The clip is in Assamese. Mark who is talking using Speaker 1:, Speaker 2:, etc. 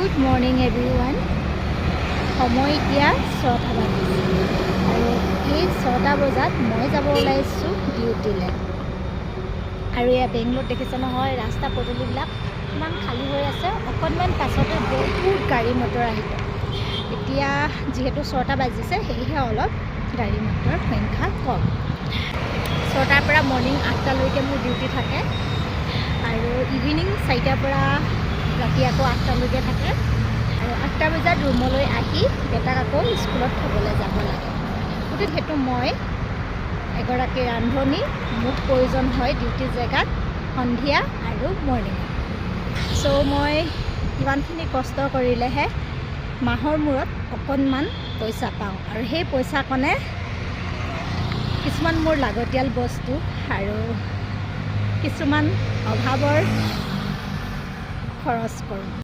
Speaker 1: Good morning everyone. সময় এতিয়া 6টা বাজিছে আৰু এই 6টা বজাত মই যাব ওলাইছোঁ ডিউটিলৈ। আৰু এয়া বেংগলোৰত দেখিছে নহয়, ৰাস্তা পদূলিবিলাক ইমান খালী হৈ আছে। অকণমান পাছতে বহুত গাড়ী মটৰ আহিব। এতিয়া যিহেতু 6টা বাজিছে, সেয়েহে অলপ গাড়ী মটৰৰ সংখ্যা কম। 6টাৰ পৰা মৰ্ণিং 8টালৈকে মোৰ ডিউটি থাকে আৰু ইভিনিং 4টাৰ পৰা ৰাতি আকৌ 8টালৈকে থাকে। আৰু 8টা বজাত ৰুমলৈ আহি বেটাক আকৌ স্কুলত থ'বলৈ যাব লাগে। গতিকে সেইটো মই এগৰাকী ৰান্ধনী, মোক প্ৰয়োজন হয় ডিউটি জেগাত সন্ধিয়া আৰু মৰ্ণিং। চ' মই ইমানখিনি কষ্ট কৰিলেহে মাহৰ মূৰত অকণমান পইচা পাওঁ আৰু সেই পইচাকণে কিছুমান মোৰ লাগতিয়াল বস্তু আৰু কিছুমান অভাৱৰ খৰচ কৰোঁ।